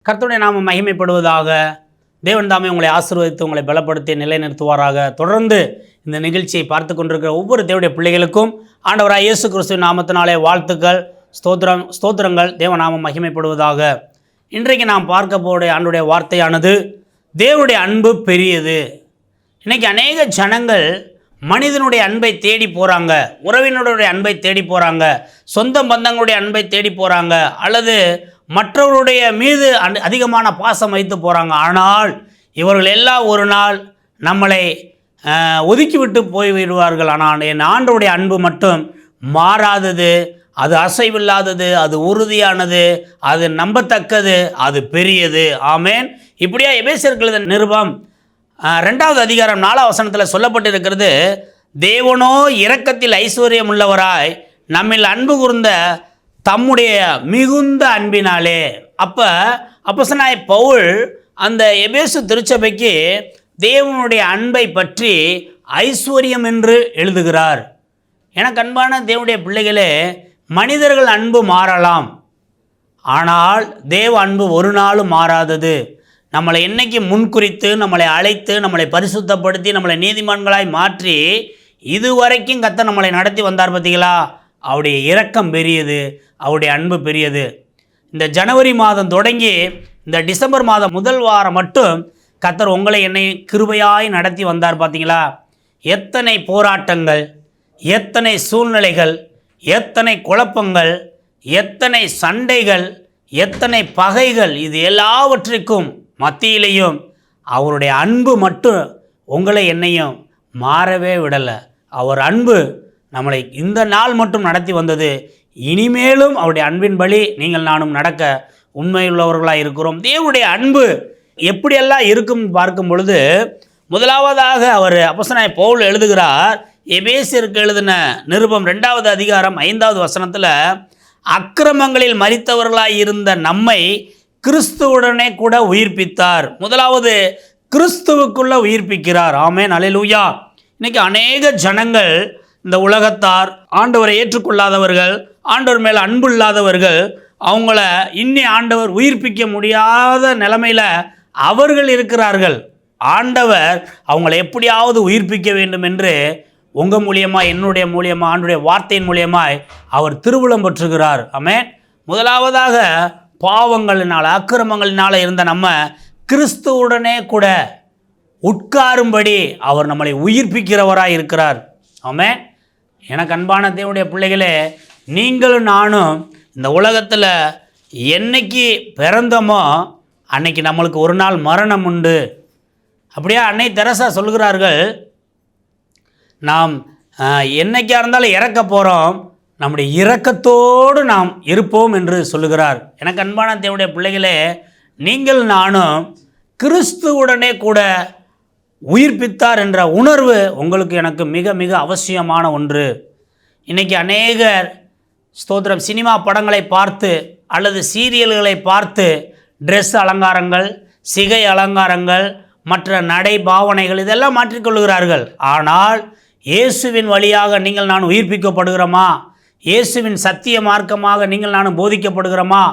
கர்த்தருடைய நாமம் மகிமைப்படுவதாக. தேவன் தாமே உங்களை ஆசீர்வதித்து உங்களை பலப்படுத்தி நிலைநிறுத்துவாராக. தொடர்ந்து இந்த நிகழ்ச்சியை பார்த்து கொண்டிருக்கிற ஒவ்வொரு தேவனுடைய பிள்ளைகளுக்கும் ஆண்டவராக இயேசு கிறிஸ்துவின் நாமத்தினாலே வாழ்த்துக்கள், ஸ்தோத்திரங்கள். தேவநாமம் மகிமைப்படுவதாக. இன்றைக்கு நாம் பார்க்க போகிற ஆண்டுடைய வார்த்தையானது தேவனுடைய அன்பு பெரியது. இன்றைக்கி அநேக ஜனங்கள் மனிதனுடைய அன்பை தேடி போகிறாங்க, உறவினருடைய அன்பை தேடி போகிறாங்க, சொந்த பந்தங்களுடைய அன்பை தேடி போகிறாங்க, அல்லது மற்றவருடைய மீது அதிகமான பாசம் வைத்து போகிறாங்க. ஆனால் இவர்கள் எல்லாம் ஒரு நாள் நம்மளை ஒதுக்கிவிட்டு போய்விடுவார்கள். ஆனால் என் ஆண்டவருடைய அன்பு மட்டும் மாறாதது, அது அசைவில்லாதது, அது உறுதியானது, அது நம்பத்தக்கது, அது பெரியது. ஆமேன். இப்படியா எபேசியர் நிருபம் 2வது அதிகாரம் 4வது வசனத்தில் சொல்லப்பட்டிருக்கிறது, தேவனோ இரக்கத்தில் ஐஸ்வர்யம் உள்ளவராய் நம்மில் அன்பு கூர்ந்த தம்முடைய மிகுந்த அன்பினாலே. அப்போஸ்தலனாகிய பவுல் அந்த எபேசு திருச்சபைக்கு தேவனுடைய அன்பை பற்றி ஐஸ்வர்யம் என்று எழுதுகிறார். எனக்கு அன்பான தேவனுடைய பிள்ளைகளே, மனிதர்கள் அன்பு மாறலாம், ஆனால் தேவ அன்பு ஒரு நாளும் மாறாதது. நம்மளை என்னைக்கு முன்குறித்து நம்மளை அழைத்து நம்மளை பரிசுத்தப்படுத்தி நம்மளை நீதிமான்களாய் மாற்றி இதுவரைக்கும் கர்த்தர் நம்மளை நடத்தி வந்தார். பார்த்தீங்களா? அவருடைய இரக்கம் பெரியது, அவருடைய அன்பு பெரியது. இந்த ஜனவரி மாதம் தொடங்கி இந்த டிசம்பர் மாதம் முதல் வாரம் மட்டும் கர்த்தர் உங்களை என்னை கிருபையாய் நடத்தி வந்தார். பார்த்தீங்களா? எத்தனை போராட்டங்கள், எத்தனை சூழ்நிலைகள், எத்தனை குழப்பங்கள், எத்தனை சண்டைகள், எத்தனை பகைகள், இது எல்லாவற்றிற்கும் மத்தியிலையும் அவருடைய அன்பு மட்டும் உங்களை என்னையும் மாறவே விடலை. அவர் அன்பு நம்மளை இந்த நாள் மட்டும் நடத்தி வந்தது. இனிமேலும் அவருடைய அன்பின் படி நீங்கள் நானும் நடக்க உண்மையுள்ளவர்களாக இருக்கிறோம். தேவனுடைய அன்பு எப்படியெல்லாம் இருக்கும் பார்க்கும் பொழுது, முதலாவதாக அவர் அப்போஸ்தலனாகிய பவுல் எழுதுகிறார். எபேசியருக்கு எழுதின நிருபம் 2வது அதிகாரம் 5வது வசனத்தில், அக்கிரமங்களில் மரித்தவர்களாய் இருந்த நம்மை கிறிஸ்துவுடனே கூட உயிர்ப்பித்தார். முதலாவது கிறிஸ்துவுக்குள்ள உயிர்ப்பிக்கிறார். ஆமென், அல்லேலூயா. இன்னைக்கு அநேக ஜனங்கள், இந்த உலகத்தார், ஆண்டவரை ஏற்றுக்கொள்ளாதவர்கள், ஆண்டவர் மேலே அன்பு இல்லாதவர்கள், அவங்கள இன்னி ஆண்டவர் உயிர்ப்பிக்க முடியாத நிலைமையில் அவர்கள் இருக்கிறார்கள். ஆண்டவர் அவங்களை எப்படியாவது உயிர்ப்பிக்க வேண்டும் என்று உங்கள் மூலியமாக, என்னுடைய மூலியமாக, ஆண்டுடைய வார்த்தையின் மூலியமாய் அவர் திருவுளம் பெற்றுகிறார். ஆமென். முதலாவதாக பாவங்களினால் அக்கிரமங்களினால் இருந்த நம்ம கிறிஸ்துவுடனே கூட உட்காரும்படி அவர் நம்மளை உயிர்ப்பிக்கிறவராக இருக்கிறார். ஆமென். எனக்கு அன்பான தேவனுடைய பிள்ளைகளே, நீங்களும் நானும் இந்த உலகத்தில் என்னைக்கு பிறந்தோமோ அன்னைக்கு நம்மளுக்கு ஒரு நாள் மரணம் உண்டு. அப்படியே அன்னை தெரசா சொல்கிறார்கள், நாம் என்னைக்கா இருந்தாலும் இறக்க போகிறோம், நம்முடைய இரக்கத்தோடு நாம் இருப்போம் என்று சொல்லுகிறார். எனக்கு அன்பான தேவனுடைய பிள்ளைகளே, நீங்கள் நானும் கிறிஸ்துவுடனே கூட உயிர்ப்பித்தார் என்ற உணர்வு உங்களுக்கு எனக்கு மிக மிக அவசியமான ஒன்று. இன்றைக்கி அநேகர் ஸ்தோத்திரம் சினிமா படங்களை பார்த்து அல்லது சீரியல்களை பார்த்து ட்ரெஸ் அலங்காரங்கள், சிகை அலங்காரங்கள், மற்ற நடை பாவனைகள் இதெல்லாம் மாற்றிக்கொள்கிறார்கள். ஆனால் இயேசுவின் வழியாக நீங்கள் நான் உயிர்ப்பிக்கப்படுகிறோமா? இயேசுவின் சத்திய மார்க்கமாக நீங்கள் நானும் போதிக்கப்படுகிறோமா?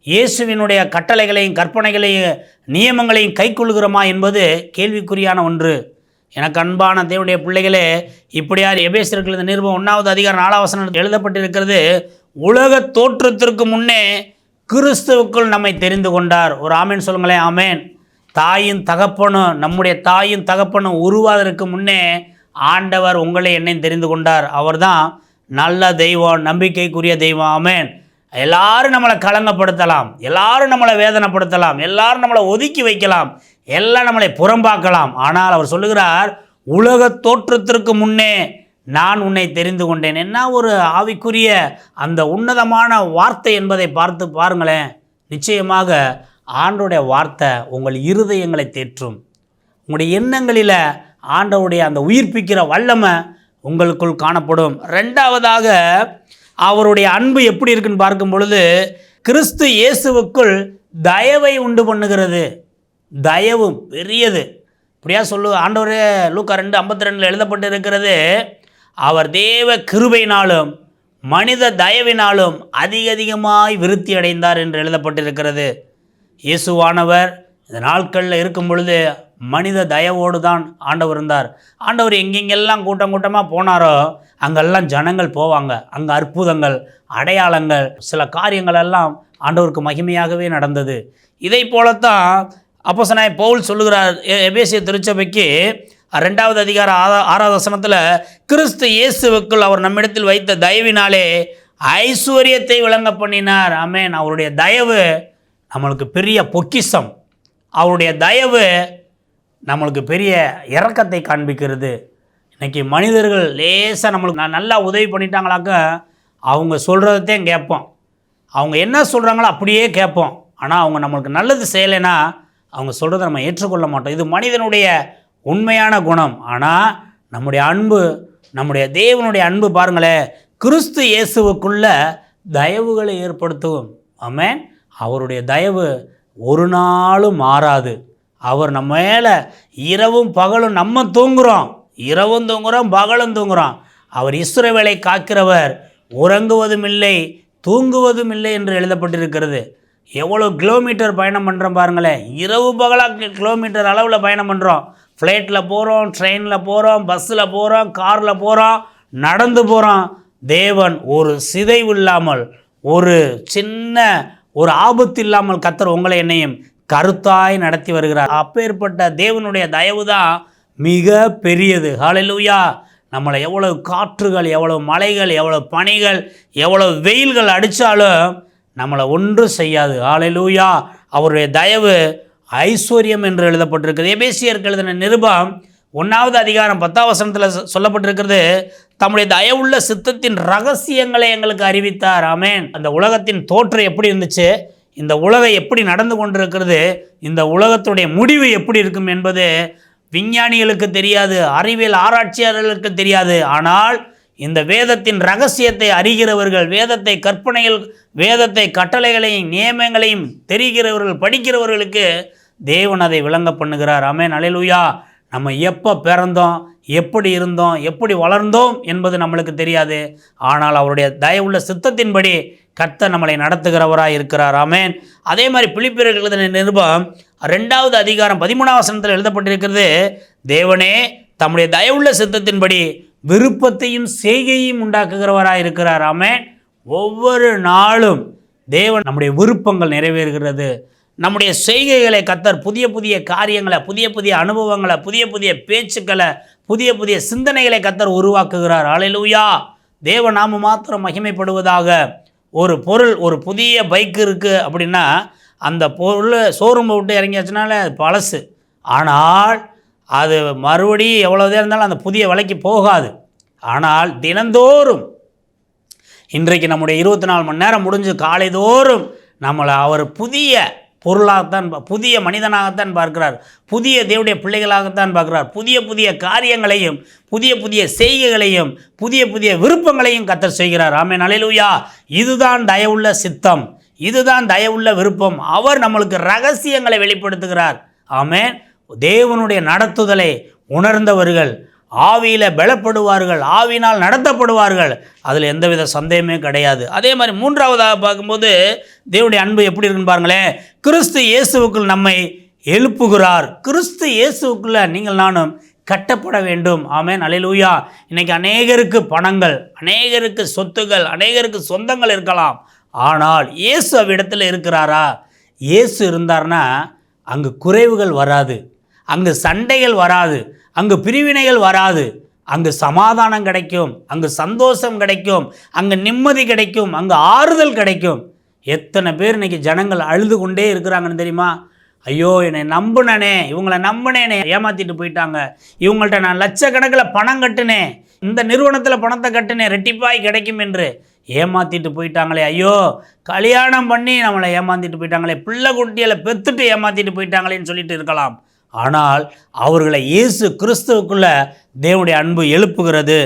இயேசுவினுடைய கட்டளைகளையும் கற்பனைகளையும் நியமங்களையும் கைக்கொள்கிறோமா என்பது கேள்விக்குறியான ஒன்று. எனக்கு அன்பான தேவனுடைய பிள்ளைகளே, இப்படியார் எபேசியருக்கு இந்த நிருபம் 1வது அதிகாரம் 4வது வசனத்தில் எழுதப்பட்டிருக்கிறது, உலக தோற்றத்திற்கு முன்னே கிறிஸ்துவுக்குள் நம்மை தெரிந்து கொண்டார். ஒரு ஆமேன் சொல்லுங்களேன். ஆமேன். தாயும் தகப்பனும், நம்முடைய தாயும் தகப்பனும் உருவாவதற்கு முன்னே ஆண்டவர் உங்களை என்னையும் தெரிந்து கொண்டார். அவர் தான் நல்ல தெய்வம், நம்பிக்கைக்குரிய தெய்வம். ஆமேன். எல்லாரும் நம்மளை களங்கப்படுத்தலாம், எல்லாரும் நம்மளை வேதனைப்படுத்தலாம், எல்லாரும் நம்மளை ஒதுக்கி வைக்கலாம், எல்லாம் நம்மளை புறம்பாக்கலாம். ஆனால் அவர் சொல்லுகிறார், உலக தோற்றத்திற்கு முன்னே நான் உன்னை தெரிந்து கொண்டேன். என்ன ஒரு ஆவிக்குரிய அந்த உன்னதமான வார்த்தை என்பதை பார்த்து பாருங்களேன். நிச்சயமாக ஆண்டவருடைய வார்த்தை உங்கள் இருதயங்களை தேற்றும். உங்களுடைய எண்ணங்களில் ஆண்டவருடைய அந்த உயிர்ப்பிக்கிற வல்லமை உங்களுக்குள் காணப்படும். 2வதாக அவருடைய அன்பு எப்படி இருக்குன்னு பார்க்கும் பொழுது, கிறிஸ்து இயேசுவுக்குள் தயவை உண்டு பண்ணுகிறது. தயவு பெரியது. இப்படியா ஆண்டவரே லூக்கா 2:52 எழுதப்பட்டு இருக்கிறது, அவர் தேவ கிருபையினாலும் மனித தயவினாலும் அதிகமாய் விருத்தி அடைந்தார் என்று எழுதப்பட்டிருக்கிறது. இயேசுவானவர் இந்த நாட்களில் இருக்கும் பொழுது மனித தயவோடு தான் ஆண்டவர் இருந்தார். ஆண்டவர் எங்கெங்கெல்லாம் கூட்டம் கூட்டமாக போனாரோ அங்கெல்லாம் ஜனங்கள் போவாங்க. அங்கே அற்புதங்கள், அடையாளங்கள், சில காரியங்கள் எல்லாம் ஆண்டவருக்கு மகிமையாகவே நடந்தது. இதை போலத்தான் அப்போஸ்தலனாகிய பவுல் சொல்லுகிறார் எபேசிய திருச்சபைக்கு 2வது அதிகாரம் 6வது வசனத்தில், கிறிஸ்து இயேசுவுக்குள் அவர் நம்மிடத்தில் வைத்த தயவினாலே ஐஸ்வர்யத்தை விளங்க பண்ணினார். ஆமென். அவருடைய தயவு நம்மளுக்கு பெரிய பொக்கிஷம். அவருடைய தயவு நம்மளுக்கு பெரிய இரக்கத்தை காண்பிக்கிறது. இன்றைக்கி மனிதர்கள் லேசாக நம்மளுக்கு நல்லா உதவி பண்ணிட்டாங்களாக்க அவங்க சொல்கிறதையும் கேட்போம். அவங்க என்ன சொல்கிறாங்களோ அப்படியே கேட்போம். ஆனால் அவங்க நம்மளுக்கு நல்லது செய்யலைன்னா அவங்க சொல்கிறத நம்ம ஏற்றுக்கொள்ள மாட்டோம். இது மனிதனுடைய உண்மையான குணம். ஆனால் நம்முடைய அன்பு, நம்முடைய தேவனுடைய அன்பு பாருங்களேன், கிறிஸ்து இயேசுவுக்குள்ள தயவுகளை ஏற்படுத்துவோம். ஆமென். அவருடைய தயவு ஒரு நாளும் மாறாது. அவர் நம்ம மேலே இரவும் பகலும், நம்ம தூங்குகிறோம், இரவும் தூங்குகிறோம், பகலும் தூங்குகிறோம். அவர் இஸ்ரவேலை காக்கிறவர், உறங்குவதும் இல்லை தூங்குவதும் இல்லை என்று எழுதப்பட்டிருக்கிறது. எவ்வளோ கிலோமீட்டர் பயணம் பண்ணுறோம் பாருங்களேன். இரவு பகலாக கிலோமீட்டர் அளவில் பயணம் பண்ணுறோம். ஃப்ளைட்டில் போகிறோம், ட்ரெயினில் போகிறோம், பஸ்ஸில் போகிறோம், காரில் போகிறோம், நடந்து போகிறோம். தேவன் ஒரு சிதைவு இல்லாமல், ஒரு சின்ன ஒரு ஆபத்து இல்லாமல் கர்த்தர் உங்களை என்னையும் கருத்தாய் நடத்தி வருகிறார். அப்பேற்பட்ட தேவனுடைய தயவு தான் மிக பெரியது. ஹல்லேலூயா. நம்மளை எவ்வளவு காற்றுகள், எவ்வளவு மலைகள், எவ்வளவு பனிகள், எவ்வளவு வெயில்கள் அடித்தாலும் நம்மளை ஒன்றும் செய்யாது. ஹல்லேலூயா. அவருடைய தயவு ஐஸ்வர்யம் என்று எழுதப்பட்டிருக்கிறது. எபேசியருக்கு எழுதின நிருபம் 1வது அதிகாரம் 10வது வசனத்தில் சொல்லப்பட்டிருக்கிறது, தம்முடைய தயவுள்ள சித்தத்தின் ரகசியங்களை எங்களுக்கு அறிவித்தார். ஆமென். அந்த உலகத்தின் தோற்றம் எப்படி இருந்துச்சு, இந்த உலகம் எப்படி நடந்து கொண்டிருக்கிறது, இந்த உலகத்துடைய முடிவு எப்படி இருக்கும் என்பது விஞ்ஞானிகளுக்கு தெரியாது, அறிவியல் ஆராய்ச்சியாளர்களுக்கு தெரியாது. ஆனால் இந்த வேதத்தின் ரகசியத்தை அறிகிறவர்கள், வேதத்தை கற்பனைகள், வேதத்தை கட்டளைகளையும் நியமங்களையும் தெரிகிறவர்கள், படிக்கிறவர்களுக்கு தேவன் அதை விளங்க பண்ணுகிறார். ஆமென். அல்லேலூயா. நம்ம எப்போ பிறந்தோம், எப்படி இருந்தோம், எப்படி வளர்ந்தோம் என்பது நம்மளுக்கு தெரியாது. ஆனால் அவருடைய தயவுள்ள சித்தத்தின்படி கர்த்தர் நம்மளை நடத்துகிறவராக இருக்கிறார். ஆமென். அதே மாதிரி பிலிப்பியருக்கு எழுதின நிருபம் 2வது அதிகாரம் 13வது வசனத்தில் எழுதப்பட்டிருக்கிறது, தேவனே தம்முடைய தயவுள்ள சித்தத்தின்படி விருப்பத்தையும் செய்கையும் உண்டாக்குகிறவராக இருக்கிறார். ஆமென். ஒவ்வொரு நாளும் தேவன் நம்முடைய விருப்பங்கள் நிறைவேறுகிறது. நம்முடைய செய்கைகளை கர்த்தர் புதிய புதிய காரியங்களை, புதிய புதிய அனுபவங்களை, புதிய புதிய பேச்சுக்களை, புதிய புதிய சிந்தனைகளை கர்த்தர் உருவாக்குகிறார். அல்லேலூயா. தேவ நாம மாத்திரம் மகிமைப்படுவதாக. ஒரு பொருள், ஒரு புதிய பைக் இருக்குது அப்படின்னா அந்த பொருள் ஷோரூமை விட்டு இறங்கியாச்சுனால அது பழசு. ஆனால் அது மறுபடியும் எவ்வளோதே இருந்தாலும் அந்த புதிய விலைக்கு போகாது. ஆனால் தினந்தோறும் இன்றைக்கு நம்முடைய 24 மணி நேரம் முடிஞ்சு காலைதோறும் நம்மளை அவர் புதிய பொருளாகத்தான், புதிய மனிதனாகத்தான் பார்க்கிறார், புதிய தேவனுடைய பிள்ளைகளாகத்தான் பார்க்கிறார். புதிய புதிய காரியங்களையும், புதிய புதிய செய்கைகளையும், புதிய புதிய விருப்பங்களையும் கர்த்தர் செய்கிறார். ஆமென். அல்லேலூயா. இதுதான் தயவுள்ள சித்தம், இதுதான் தயவுள்ள விருப்பம். அவர் நம்மளுக்கு ரகசியங்களை வெளிப்படுத்துகிறார். ஆமென். தேவனுடைய நடத்துதலை உணர்ந்தவர்கள் ஆவியில் பலப்படுவார்கள், ஆவினால் நடத்தப்படுவார்கள். அதில் எந்தவித சந்தேகமே கிடையாது. அதே மாதிரி 3வதாக பார்க்கும்போது தேவனுடைய அன்பு எப்படி இருக்குன்னு பாருங்களேன். கிறிஸ்து இயேசுவுக்குள் நம்மை எழுப்புகிறார். கிறிஸ்து இயேசுவுக்குள்ள நீங்கள் நானும் கட்டப்பட வேண்டும். ஆமென். அல்லேலூயா. இன்றைக்கி அநேகருக்கு பணங்கள், அநேகருக்கு சொத்துகள், அநேகருக்கு சொந்தங்கள் இருக்கலாம். ஆனால் இயேசு அவ்விடத்தில் இருக்கிறாரா? இயேசு இருந்தார்னா அங்கு குறைவுகள் வராது, அங்கு சண்டைகள் வராது, அங்கு பிரிவினைகள் வராது. அங்கு சமாதானம் கிடைக்கும், அங்கு சந்தோஷம் கிடைக்கும், அங்கு நிம்மதி கிடைக்கும், அங்கு ஆறுதல் கிடைக்கும். எத்தனை பேர் இன்றைக்கி ஜனங்கள் அழுது கொண்டே இருக்கிறாங்கன்னு தெரியுமா? ஐயோ, என்னை நம்பினேனே, இவங்களை நம்பினேனே, ஏமாற்றிட்டு போயிட்டாங்க, இவங்கள்ட்ட நான் லட்சக்கணக்கில் பணம் கட்டினேன், இந்த நிறுவனத்தில் பணத்தை கட்டினேன், ரெட்டிப்பாய் கிடைக்கும் என்று ஏமாற்றிட்டு போயிட்டாங்களே. ஐயோ, கல்யாணம் பண்ணி நம்மளை ஏமாற்றிட்டு போயிட்டாங்களே, பிள்ளை குட்டிகளை பெற்றுட்டு ஏமாற்றிட்டு போயிட்டாங்களேன்னு சொல்லிட்டு இருக்கலாம். ஆனால் அவர்களை இயேசு கிறிஸ்துவுக்குள்ள தேவனுடைய அன்பு எழுப்புகிறது.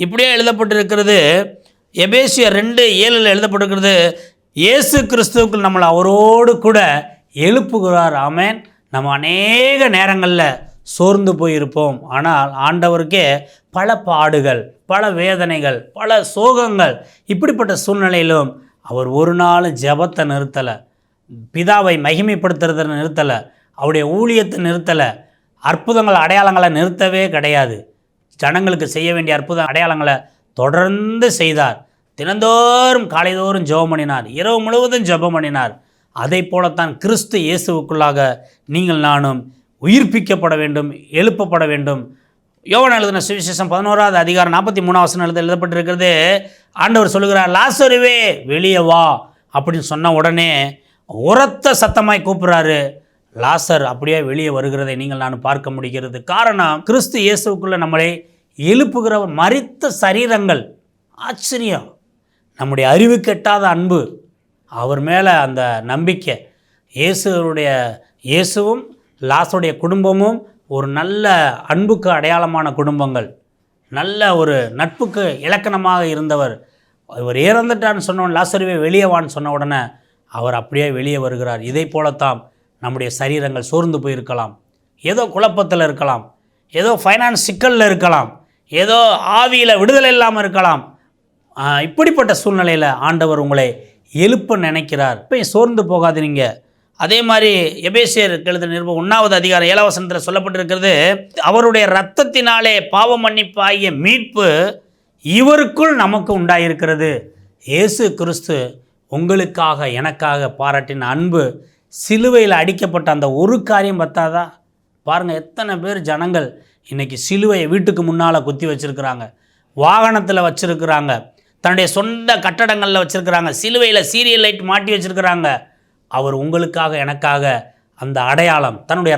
இப்படியே எழுதப்பட்டிருக்கிறது. எபேசியர் 2:7 எழுதப்பட்டிருக்கிறது, இயேசு கிறிஸ்துவுக்குள் நம்மளை அவரோடு கூட எழுப்புகிறார். ஆமென். நம்ம அநேக நேரங்களில் சோர்ந்து போயிருப்போம். ஆனால் ஆண்டவருக்கே பல பாடுகள், பல வேதனைகள், பல சோகங்கள், இப்படிப்பட்ட சூழ்நிலையிலும் அவர் ஒரு நாள் ஜெபத்தை நிறுத்தலை. பிதாவை மகிமைப்படுத்துறதை நிறுத்தலை, அவருடைய ஊழியத்தை நிறுத்தலை, அற்புதங்கள் அடையாளங்களை நிறுத்தவே கிடையாது. ஜனங்களுக்கு செய்ய வேண்டிய அற்புத அடையாளங்களை தொடர்ந்து செய்தார். தினந்தோறும் காலைதோறும் ஜெபம் பண்ணினார், இரவு முழுவதும் ஜெபம் பண்ணினார். அதை போலத்தான் கிறிஸ்து இயேசுவுக்குள்ளாக நீங்கள் நானும் உயிர்ப்பிக்கப்பட வேண்டும், எழுப்பப்பட வேண்டும். யோவான் எழுதின சுவிசேஷம் 11வது அதிகாரம் 43வது வசனம் எழுதப்பட்டிருக்கிறது. ஆண்டவர் சொல்லுகிறார், லாசருவே வெளியே வா அப்படின்னு சொன்ன உடனே உரத்த சத்தமாய் கூப்பிட்றாரு. லாசர் அப்படியே வெளியே வருகிறதை நீங்கள் நான் பார்க்க முடிகிறது. காரணம், கிறிஸ்து இயேசுக்குள்ளே நம்மளை எழுப்புகிறவர். மரித்த சரீரங்கள், ஆச்சரியம், நம்முடைய அறிவு கெட்டாத அன்பு, அவர் மேலே அந்த நம்பிக்கை. இயேசுவும் லாசருடைய குடும்பமும் ஒரு நல்ல அன்புக்கு அடையாளமான குடும்பங்கள், நல்ல ஒரு நட்புக்கு இலக்கணமாக இருந்தவர். இவர் இறந்துட்டான்னு சொன்னவன் லாசருவே வெளியே வான்னு சொன்ன உடனே அவர் அப்படியே வெளியே வருகிறார். இதை போலத்தான் நம்முடைய சரீரங்கள் சோர்ந்து போயிருக்கலாம், ஏதோ குழப்பத்தில் இருக்கலாம், ஏதோ ஃபைனான்ஸ் சிக்கலில் இருக்கலாம், ஏதோ ஆவியில் விடுதலை இல்லாமல் இருக்கலாம். இப்படிப்பட்ட சூழ்நிலையில் ஆண்டவர் உங்களை எழுப்ப நினைக்கிறார். இப்போ சோர்ந்து போகாதீங்க. அதே மாதிரி எபேசியர் எழுதின நிருபம் 1வது அதிகாரம் 7வது வசனத்தில் சொல்லப்பட்டிருக்கிறது, அவருடைய இரத்தத்தினாலே பாவ மன்னிப்பு ஆகிய மீட்பு இவருக்குள் நமக்கு உண்டாயிருக்கிறது. இயேசு கிறிஸ்து உங்களுக்காக எனக்காக பாராட்டின அன்பு, சிலுவையில் அடிக்கப்பட்ட அந்த ஒரு காரியம் பத்தாதா? பாருங்கள், எத்தனை பேர் ஜனங்கள் இன்றைக்கி சிலுவையை வீட்டுக்கு முன்னால் குத்தி வச்சுருக்கிறாங்க, வாகனத்தில் வச்சுருக்கிறாங்க, தன்னுடைய சொந்த கட்டடங்களில் வச்சுருக்கிறாங்க, சிலுவையில் சீரியல் லைட் மாட்டி வச்சுருக்கிறாங்க. அவர் உங்களுக்காக எனக்காக அந்த அடையாளம், தன்னுடைய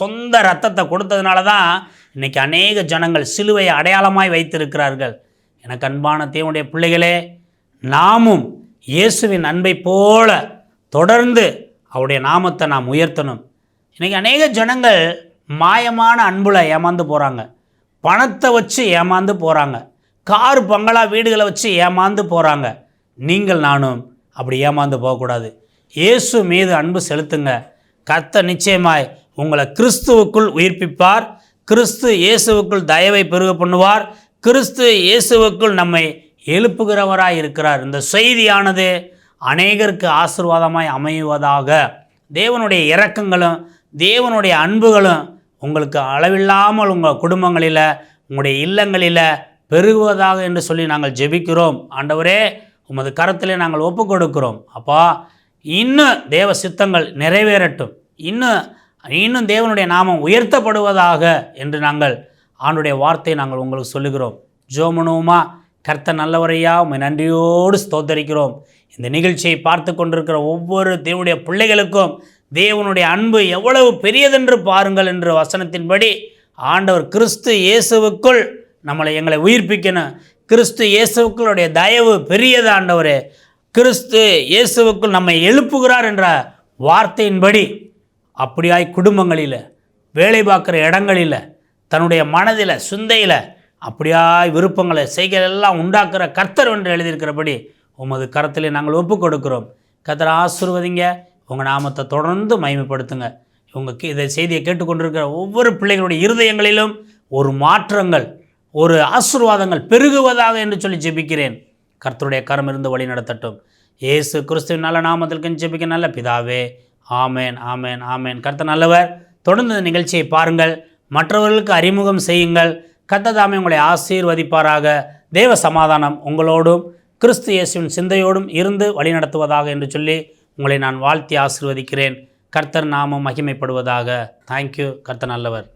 சொந்த ரத்தத்தை கொடுத்ததுனால தான் இன்றைக்கி அநேக ஜனங்கள் சிலுவையை அடையாளமாய் வைத்திருக்கிறார்கள். எனக்கு அன்பான தேவனுடைய பிள்ளைகளே, நாமும் இயேசுவின் அன்பை போல தொடர்ந்து அவருடைய நாமத்தை நாம் உயர்த்தணும். இன்றைக்கி அநேக ஜனங்கள் மாயமான அன்புல ஏமாந்து போகிறாங்க, பணத்தை வச்சு ஏமாந்து போகிறாங்க, கார் பங்களா வீடுகளை வச்சு ஏமாந்து போகிறாங்க. நீங்கள் நானும் அப்படி ஏமாந்து போகக்கூடாது. இயேசு மீது அன்பு செலுத்துங்க. கர்த்தர் நிச்சயமாய் உங்களை கிறிஸ்துவுக்குள் உயிர்ப்பிப்பார். கிறிஸ்து இயேசுவுக்குள் தயவை பெருக பண்ணுவார். கிறிஸ்து இயேசுவுக்குள் நம்மை எழுப்புகிறவராய் இருக்கிறார். இந்த செய்தியானது அநேகருக்கு ஆசீர்வாதமாய் அமைவதாக. தேவனுடைய இரக்கங்களும் தேவனுடைய அன்புகளும் உங்களுக்கு அளவில்லாமல் உங்கள் குடும்பங்களில், உங்களுடைய இல்லங்களில் பெருகுவதாக என்று சொல்லி நாங்கள் ஜெபிக்கிறோம். ஆண்டவரே, உமது கரத்திலே நாங்கள் ஒப்பு கொடுக்கிறோம். அப்பா, இன்னும் தேவ சித்தங்கள் நிறைவேறட்டும், இன்னும் தேவனுடைய நாமம் உயர்த்தப்படுவதாக என்று நாங்கள் ஆண்டுடைய வார்த்தையை நாங்கள் உங்களுக்கு சொல்லுகிறோம். ஜோமனுமா, கர்த்தர் நல்லவரையா, உம்மை நன்றியோடு ஸ்தோத்தரிக்கிறோம். இந்த நிகழ்ச்சியை பார்த்து கொண்டிருக்கிற ஒவ்வொரு தேவனுடைய பிள்ளைகளுக்கும் தேவனுடைய அன்பு எவ்வளவு பெரியதென்று பாருங்கள் என்று வசனத்தின்படி ஆண்டவர் கிறிஸ்து இயேசுவுக்குள் எங்களை உயிர்ப்பிக்கணும். கிறிஸ்து இயேசுவுக்குள்ளுடைய தயவு பெரியது. ஆண்டவரே, கிறிஸ்து இயேசுவுக்குள் நம்மை எழுப்புகிறார் என்ற வார்த்தையின்படி அப்படியாய் குடும்பங்களில், வேலை பார்க்குற இடங்களில், தன்னுடைய மனதில், சிந்தையில் அப்படியாய் விருப்பங்களை செய்களெல்லாம் உண்டாக்குற கர்த்தர் என்று எழுதியிருக்கிறபடி உமது கரத்திலே நாங்கள் ஒப்பு கொடுக்கிறோம். கர்த்தர் ஆசீர்வதிங்க, உங்கள் நாமத்தை தொடர்ந்து மகிமைப்படுத்துங்க. இதை செய்தியை கேட்டுக்கொண்டிருக்கிற ஒவ்வொரு பிள்ளைகளுடைய இருதயங்களிலும் ஒரு மாற்றங்கள், ஒரு ஆசீர்வாதங்கள் பெருகுவதாக என்று சொல்லி ஜெபிக்கிறேன். கர்த்தருடைய கரம் இருந்து வழி நடத்தட்டும். இயேசு கிறிஸ்துவின் நல்ல நாமத்திற்கு ஜெபிக்க நல்ல பிதாவே, ஆமேன், ஆமேன், ஆமேன். கர்த்தர் நல்லவர். தொடர்ந்து இந்த நிகழ்ச்சியை பாருங்கள், மற்றவர்களுக்கு அறிமுகம் செய்யுங்கள். கர்த்தர் தாமே உங்களை ஆசீர்வதிப்பாராக. தேவ சமாதானம் உங்களோடும் கிறிஸ்து இயேசுவின் சிந்தையோடும் இருந்து வழி நடத்துவதாக என்று சொல்லி உங்களை நான் வாழ்த்தி ஆசீர்வதிக்கிறேன். கர்த்தர் நாமம் மகிமைப்படுவதாக. தேங்க்யூ. கர்த்தர் நல்லவர்.